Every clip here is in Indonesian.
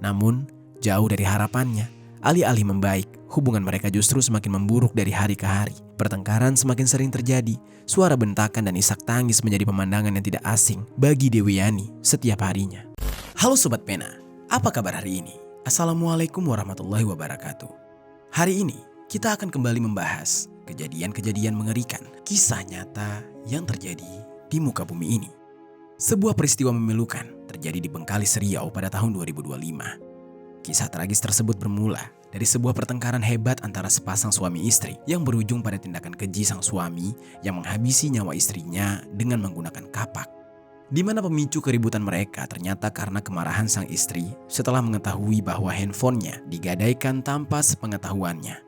Namun, jauh dari harapannya, alih-alih membaik, hubungan mereka justru semakin memburuk dari hari ke hari. Pertengkaran semakin sering terjadi, suara bentakan dan isak tangis menjadi pemandangan yang tidak asing bagi Dewiyani setiap harinya. Halo Sobat Pena, apa kabar hari ini? Assalamualaikum warahmatullahi wabarakatuh. Hari ini, kita akan kembali membahas kejadian-kejadian mengerikan, kisah nyata yang terjadi di muka bumi ini. Sebuah peristiwa memilukan terjadi di Bengkalis Riau pada tahun 2025. Kisah tragis tersebut bermula dari sebuah pertengkaran hebat antara sepasang suami istri yang berujung pada tindakan keji sang suami yang menghabisi nyawa istrinya dengan menggunakan kapak. Di mana pemicu keributan mereka ternyata karena kemarahan sang istri setelah mengetahui bahwa handphonenya digadaikan tanpa sepengetahuannya.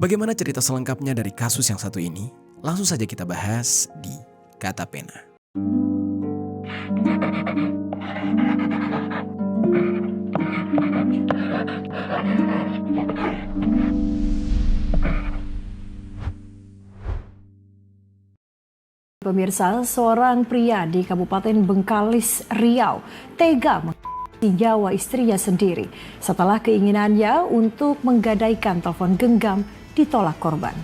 Bagaimana cerita selengkapnya dari kasus yang satu ini? Langsung saja kita bahas di Kata Pena. Pemirsa, seorang pria di Kabupaten Bengkalis Riau tega menghapisi nyawa istrinya sendiri setelah keinginannya untuk menggadaikan telepon genggam ditolak korban.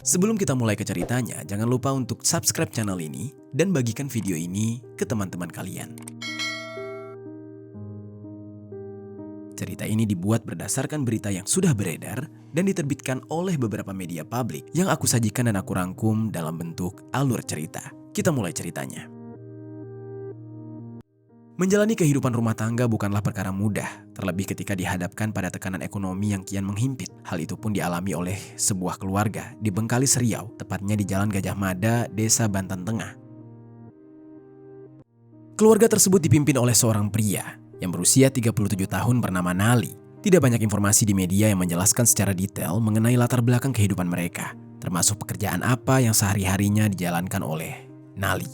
Sebelum kita mulai ke ceritanya, jangan lupa untuk subscribe channel ini dan bagikan video ini ke teman-teman kalian. Cerita ini dibuat berdasarkan berita yang sudah beredar dan diterbitkan oleh beberapa media publik yang aku sajikan dan aku rangkum dalam bentuk alur cerita. Kita mulai ceritanya. Menjalani kehidupan rumah tangga bukanlah perkara mudah, terlebih ketika dihadapkan pada tekanan ekonomi yang kian menghimpit. Hal itu pun dialami oleh sebuah keluarga di Bengkalis Riau, tepatnya di Jalan Gajah Mada, Desa Banten Tengah. Keluarga tersebut dipimpin oleh seorang pria yang berusia 37 tahun bernama Nali. Tidak banyak informasi di media yang menjelaskan secara detail mengenai latar belakang kehidupan mereka, termasuk pekerjaan apa yang sehari-harinya dijalankan oleh Nali.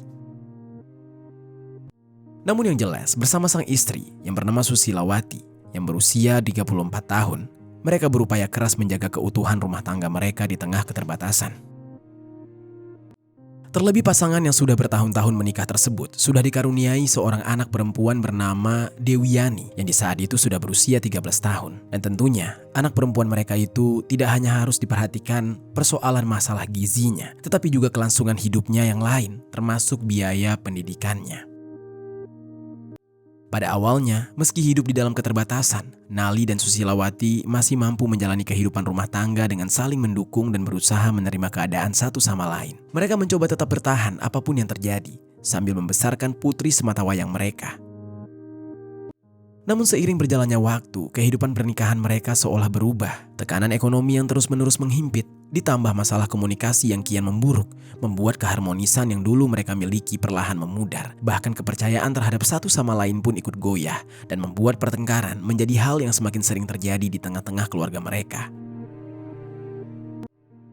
Namun yang jelas, bersama sang istri yang bernama Susilawati yang berusia 34 tahun, mereka berupaya keras menjaga keutuhan rumah tangga mereka di tengah keterbatasan. Terlebih pasangan yang sudah bertahun-tahun menikah tersebut sudah dikaruniai seorang anak perempuan bernama Dewiyani yang di saat itu sudah berusia 13 tahun. Dan tentunya anak perempuan mereka itu tidak hanya harus diperhatikan persoalan masalah gizinya, tetapi juga kelangsungan hidupnya yang lain, termasuk biaya pendidikannya. Pada awalnya, meski hidup di dalam keterbatasan, Nali dan Susilawati masih mampu menjalani kehidupan rumah tangga dengan saling mendukung dan berusaha menerima keadaan satu sama lain. Mereka mencoba tetap bertahan apapun yang terjadi, sambil membesarkan putri sematawayang mereka. Namun seiring berjalannya waktu, kehidupan pernikahan mereka seolah berubah. Tekanan ekonomi yang terus-menerus menghimpit, ditambah masalah komunikasi yang kian memburuk, membuat keharmonisan yang dulu mereka miliki perlahan memudar. Bahkan kepercayaan terhadap satu sama lain pun ikut goyah, dan membuat pertengkaran menjadi hal yang semakin sering terjadi di tengah-tengah keluarga mereka.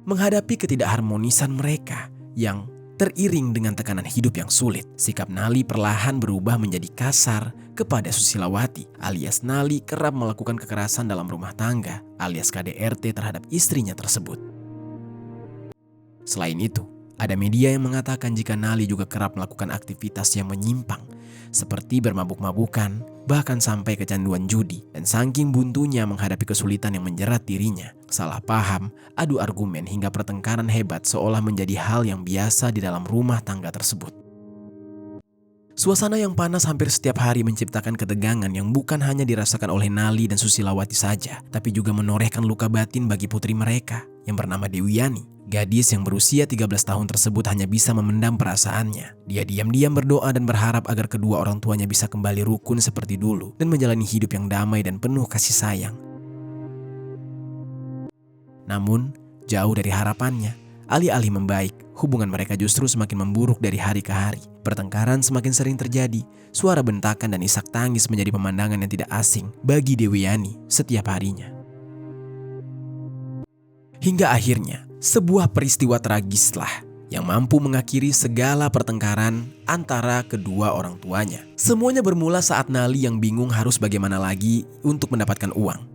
Menghadapi ketidakharmonisan mereka yang teriring dengan tekanan hidup yang sulit, sikap Nali perlahan berubah menjadi kasar kepada Susilawati, alias Nali kerap melakukan kekerasan dalam rumah tangga, alias KDRT terhadap istrinya tersebut. Selain itu, ada media yang mengatakan jika Nali juga kerap melakukan aktivitas yang menyimpang, seperti bermabuk-mabukan, bahkan sampai kecanduan judi. Dan saking buntunya menghadapi kesulitan yang menjerat dirinya, salah paham, adu argumen hingga pertengkaran hebat seolah menjadi hal yang biasa di dalam rumah tangga tersebut. Suasana yang panas hampir setiap hari menciptakan ketegangan yang bukan hanya dirasakan oleh Nali dan Susilawati saja, tapi juga menorehkan luka batin bagi putri mereka yang bernama Dewiyani. Gadis yang berusia 13 tahun tersebut hanya bisa memendam perasaannya. Dia diam-diam berdoa dan berharap agar kedua orang tuanya bisa kembali rukun seperti dulu dan menjalani hidup yang damai dan penuh kasih sayang. Namun, jauh dari harapannya, alih-alih membaik, hubungan mereka justru semakin memburuk dari hari ke hari. Pertengkaran semakin sering terjadi, suara bentakan dan isak tangis menjadi pemandangan yang tidak asing bagi Dewiyani setiap harinya. Hingga akhirnya, sebuah peristiwa tragislah yang mampu mengakhiri segala pertengkaran antara kedua orang tuanya. Semuanya bermula saat Nali yang bingung harus bagaimana lagi untuk mendapatkan uang.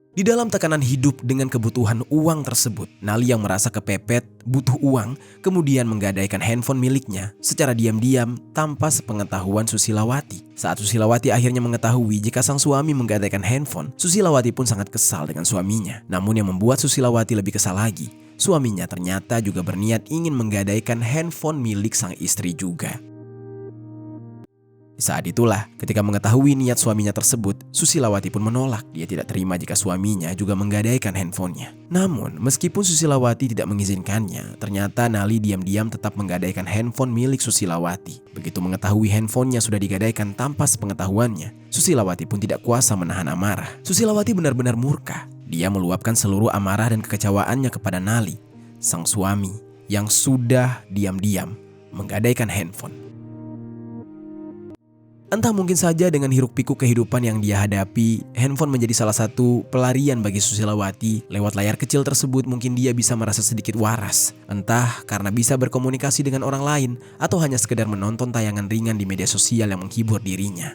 Di dalam tekanan hidup dengan kebutuhan uang tersebut, Nali yang merasa kepepet, butuh uang, kemudian menggadaikan handphone miliknya secara diam-diam tanpa sepengetahuan Susilawati. Saat Susilawati akhirnya mengetahui jika sang suami menggadaikan handphone, Susilawati pun sangat kesal dengan suaminya. Namun yang membuat Susilawati lebih kesal lagi, suaminya ternyata juga berniat ingin menggadaikan handphone milik sang istri juga. Saat itulah, ketika mengetahui niat suaminya tersebut, Susilawati pun menolak. Dia tidak terima jika suaminya juga menggadaikan handphonenya. Namun, meskipun Susilawati tidak mengizinkannya, ternyata Nali diam-diam tetap menggadaikan handphone milik Susilawati. Begitu mengetahui handphonenya sudah digadaikan tanpa sepengetahuannya, Susilawati pun tidak kuasa menahan amarah. Susilawati benar-benar murka. Dia meluapkan seluruh amarah dan kekecewaannya kepada Nali, sang suami yang sudah diam-diam menggadaikan handphone. Entah mungkin saja dengan hiruk-pikuk kehidupan yang dia hadapi, handphone menjadi salah satu pelarian bagi Susilawati. Lewat layar kecil tersebut mungkin dia bisa merasa sedikit waras. Entah karena bisa berkomunikasi dengan orang lain atau hanya sekedar menonton tayangan ringan di media sosial yang menghibur dirinya.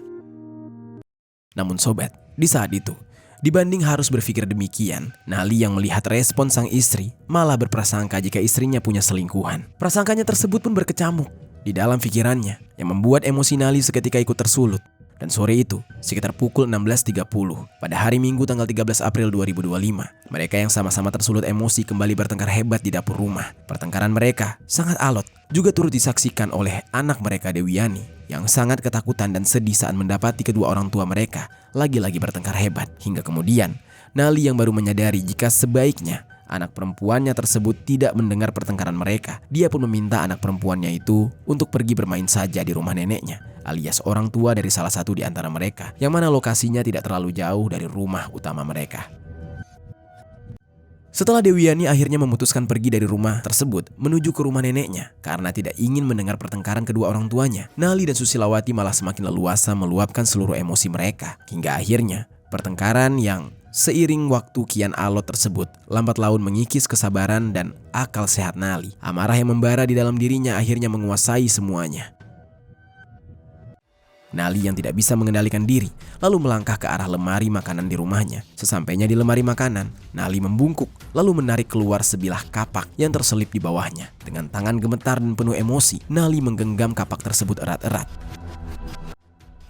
Namun sobat, di saat itu, dibanding harus berpikir demikian, Nali yang melihat respon sang istri malah berprasangka jika istrinya punya selingkuhan. Prasangkanya tersebut pun berkecamuk di dalam pikirannya yang membuat emosi Nali seketika ikut tersulut. Dan sore itu, sekitar pukul 16.30, pada hari Minggu tanggal 13 April 2025, mereka yang sama-sama tersulut emosi kembali bertengkar hebat di dapur rumah. Pertengkaran mereka sangat alot, juga turut disaksikan oleh anak mereka Dewiani, yang sangat ketakutan dan sedih saat mendapati kedua orang tua mereka lagi-lagi bertengkar hebat. Hingga kemudian, Nali yang baru menyadari jika sebaiknya anak perempuannya tersebut tidak mendengar pertengkaran mereka. Dia pun meminta anak perempuannya itu untuk pergi bermain saja di rumah neneknya, alias orang tua dari salah satu di antara mereka, yang mana lokasinya tidak terlalu jauh dari rumah utama mereka. Setelah Dewiani akhirnya memutuskan pergi dari rumah tersebut menuju ke rumah neneknya karena tidak ingin mendengar pertengkaran kedua orang tuanya, Nali dan Susilawati malah semakin leluasa meluapkan seluruh emosi mereka. Hingga akhirnya pertengkaran yang seiring waktu kian alot tersebut lambat laun mengikis kesabaran dan akal sehat Nali. Amarah yang membara di dalam dirinya akhirnya menguasai semuanya. Nali yang tidak bisa mengendalikan diri lalu melangkah ke arah lemari makanan di rumahnya. Sesampainya di lemari makanan, Nali membungkuk lalu menarik keluar sebilah kapak yang terselip di bawahnya. Dengan tangan gemetar dan penuh emosi, Nali menggenggam kapak tersebut erat-erat.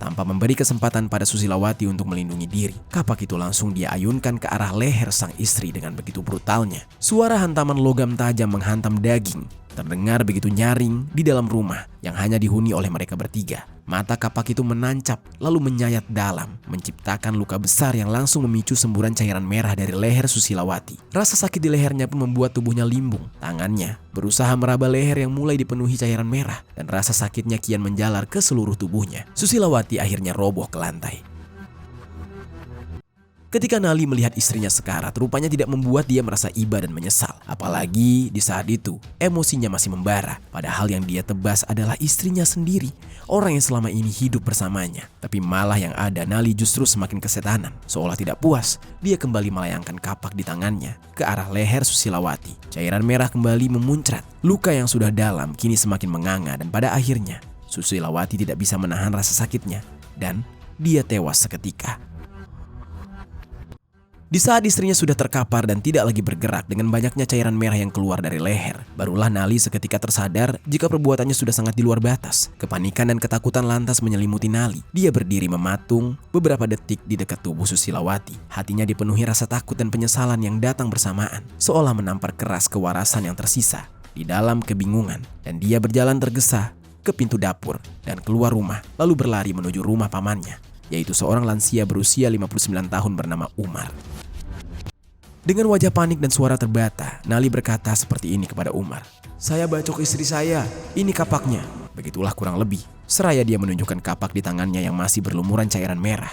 Tanpa memberi kesempatan pada Susilawati untuk melindungi diri, kapak itu langsung dia ayunkan ke arah leher sang istri dengan begitu brutalnya. Suara hantaman logam tajam menghantam daging terdengar begitu nyaring di dalam rumah yang hanya dihuni oleh mereka bertiga. Mata kapak itu menancap lalu menyayat dalam, menciptakan luka besar yang langsung memicu semburan cairan merah dari leher Susilawati. Rasa sakit di lehernya pun membuat tubuhnya limbung. Tangannya berusaha meraba leher yang mulai dipenuhi cairan merah dan rasa sakitnya kian menjalar ke seluruh tubuhnya. Susilawati akhirnya roboh ke lantai. Ketika Nali melihat istrinya sekarat, rupanya tidak membuat dia merasa iba dan menyesal. Apalagi di saat itu, emosinya masih membara. Padahal yang dia tebas adalah istrinya sendiri, orang yang selama ini hidup bersamanya. Tapi malah yang ada, Nali justru semakin kesetanan. Seolah tidak puas, dia kembali melayangkan kapak di tangannya ke arah leher Susilawati. Cairan merah kembali memuncrat. Luka yang sudah dalam kini semakin menganga dan pada akhirnya, Susilawati tidak bisa menahan rasa sakitnya dan dia tewas seketika. Di saat istrinya sudah terkapar dan tidak lagi bergerak dengan banyaknya cairan merah yang keluar dari leher, barulah Nali seketika tersadar jika perbuatannya sudah sangat di luar batas. Kepanikan dan ketakutan lantas menyelimuti Nali. Dia berdiri mematung beberapa detik di dekat tubuh Susilawati. Hatinya dipenuhi rasa takut dan penyesalan yang datang bersamaan, seolah menampar keras kewarasan yang tersisa. Di dalam kebingungan, dan dia berjalan tergesa ke pintu dapur dan keluar rumah, lalu berlari menuju rumah pamannya, yaitu seorang lansia berusia 59 tahun bernama Umar. Dengan wajah panik dan suara terbata, Nali berkata seperti ini kepada Umar. "Saya bacok istri saya, ini kapaknya." Begitulah kurang lebih, seraya dia menunjukkan kapak di tangannya yang masih berlumuran cairan merah.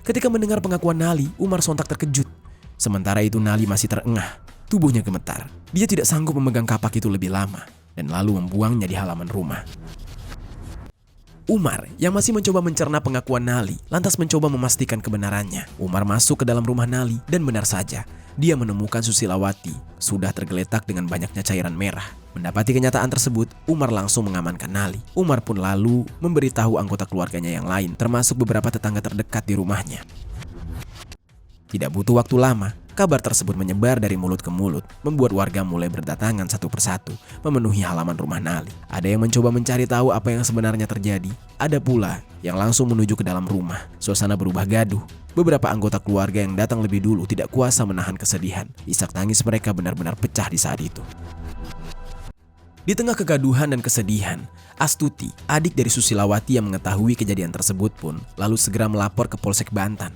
Ketika mendengar pengakuan Nali, Umar sontak terkejut. Sementara itu Nali masih terengah, tubuhnya gemetar. Dia tidak sanggup memegang kapak itu lebih lama, dan lalu membuangnya di halaman rumah. Umar yang masih mencoba mencerna pengakuan Nali lantas mencoba memastikan kebenarannya. Umar masuk ke dalam rumah Nali dan benar saja dia menemukan Susilawati sudah tergeletak dengan banyaknya cairan merah. Mendapati kenyataan tersebut, Umar langsung mengamankan Nali. Umar pun lalu memberitahu anggota keluarganya yang lain termasuk beberapa tetangga terdekat di rumahnya. Tidak butuh waktu lama, kabar tersebut menyebar dari mulut ke mulut, membuat warga mulai berdatangan satu persatu, memenuhi halaman rumah Nali. Ada yang mencoba mencari tahu apa yang sebenarnya terjadi. Ada pula yang langsung menuju ke dalam rumah. Suasana berubah gaduh. Beberapa anggota keluarga yang datang lebih dulu tidak kuasa menahan kesedihan. Isak tangis mereka benar-benar pecah di saat itu. Di tengah kegaduhan dan kesedihan, Astuti, adik dari Susilawati yang mengetahui kejadian tersebut pun lalu segera melapor ke Polsek Bantan.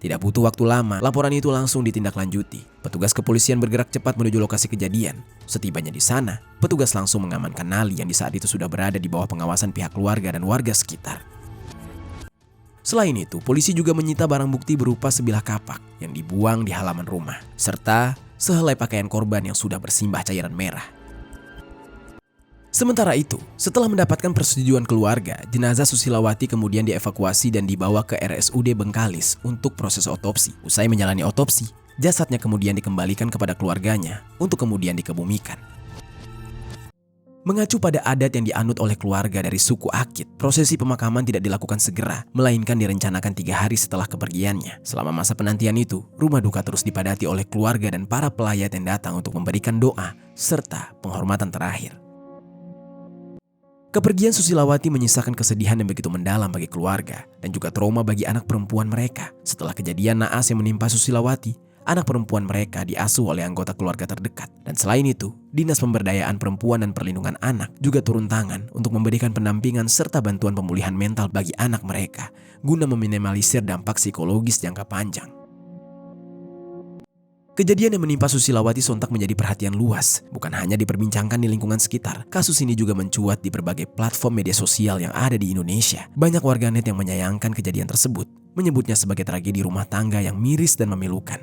Tidak butuh waktu lama, laporan itu langsung ditindaklanjuti. Petugas kepolisian bergerak cepat menuju lokasi kejadian. Setibanya di sana, petugas langsung mengamankan Nali yang di saat itu sudah berada di bawah pengawasan pihak keluarga dan warga sekitar. Selain itu, polisi juga menyita barang bukti berupa sebilah kapak yang dibuang di halaman rumah, serta sehelai pakaian korban yang sudah bersimbah cairan merah. Sementara itu, setelah mendapatkan persetujuan keluarga, jenazah Susilawati kemudian dievakuasi dan dibawa ke RSUD Bengkalis untuk proses otopsi. Usai menjalani otopsi, jasadnya kemudian dikembalikan kepada keluarganya untuk kemudian dikebumikan. Mengacu pada adat yang dianut oleh keluarga dari suku Akit, prosesi pemakaman tidak dilakukan segera, melainkan direncanakan 3 hari setelah kepergiannya. Selama masa penantian itu, rumah duka terus dipadati oleh keluarga dan para pelayat yang datang untuk memberikan doa serta penghormatan terakhir. Kepergian Susilawati menyisakan kesedihan yang begitu mendalam bagi keluarga dan juga trauma bagi anak perempuan mereka. Setelah kejadian naas yang menimpa Susilawati, anak perempuan mereka diasuh oleh anggota keluarga terdekat. Dan selain itu, Dinas Pemberdayaan Perempuan dan Perlindungan Anak juga turun tangan untuk memberikan pendampingan serta bantuan pemulihan mental bagi anak mereka guna meminimalisir dampak psikologis jangka panjang. Kejadian yang menimpa Susilawati sontak menjadi perhatian luas, bukan hanya diperbincangkan di lingkungan sekitar. Kasus ini juga mencuat di berbagai platform media sosial yang ada di Indonesia. Banyak warganet yang menyayangkan kejadian tersebut, menyebutnya sebagai tragedi rumah tangga yang miris dan memilukan.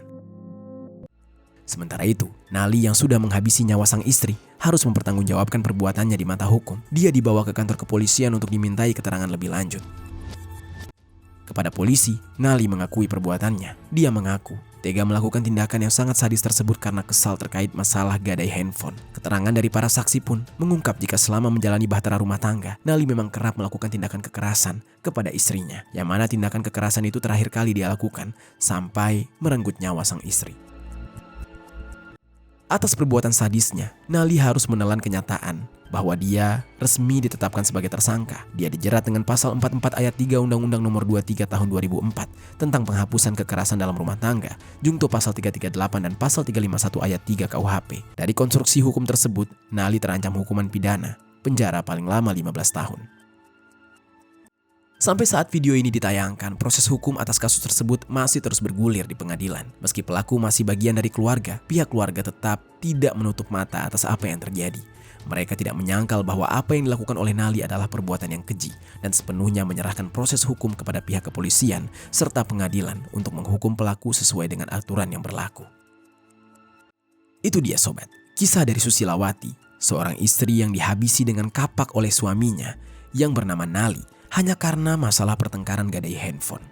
Sementara itu, Nali yang sudah menghabisi nyawa sang istri harus mempertanggungjawabkan perbuatannya di mata hukum. Dia dibawa ke kantor kepolisian untuk dimintai keterangan lebih lanjut. Kepada polisi, Nali mengakui perbuatannya. Dia mengaku tega melakukan tindakan yang sangat sadis tersebut karena kesal terkait masalah gadai handphone. Keterangan dari para saksi pun mengungkap jika selama menjalani bahtera rumah tangga, Nali memang kerap melakukan tindakan kekerasan kepada istrinya. Yang mana tindakan kekerasan itu terakhir kali dia lakukan sampai merenggut nyawa sang istri. Atas perbuatan sadisnya, Nali harus menelan kenyataan bahwa dia resmi ditetapkan sebagai tersangka. Dia dijerat dengan pasal 44 ayat 3 Undang-Undang Nomor 23 Tahun 2004 tentang penghapusan kekerasan dalam rumah tangga, jungto pasal 338 dan pasal 351 ayat 3 KUHP. Dari konstruksi hukum tersebut, Nali terancam hukuman pidana, penjara paling lama 15 tahun. Sampai saat video ini ditayangkan, proses hukum atas kasus tersebut masih terus bergulir di pengadilan. Meski pelaku masih bagian dari keluarga, pihak keluarga tetap tidak menutup mata atas apa yang terjadi. Mereka tidak menyangkal bahwa apa yang dilakukan oleh Nali adalah perbuatan yang keji dan sepenuhnya menyerahkan proses hukum kepada pihak kepolisian serta pengadilan untuk menghukum pelaku sesuai dengan aturan yang berlaku. Itu dia sobat, kisah dari Susilawati, seorang istri yang dihabisi dengan kapak oleh suaminya yang bernama Nali hanya karena masalah pertengkaran gadai handphone.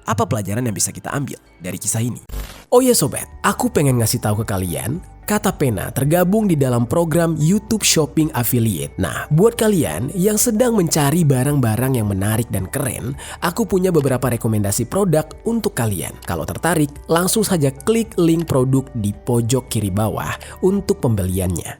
Apa pelajaran yang bisa kita ambil dari kisah ini? Oh ya sobat, aku pengen ngasih tahu ke kalian, Kata Pena tergabung di dalam program YouTube Shopping Affiliate. Nah, buat kalian yang sedang mencari barang-barang yang menarik dan keren, aku punya beberapa rekomendasi produk untuk kalian. Kalau tertarik, langsung saja klik link produk di pojok kiri bawah untuk pembeliannya.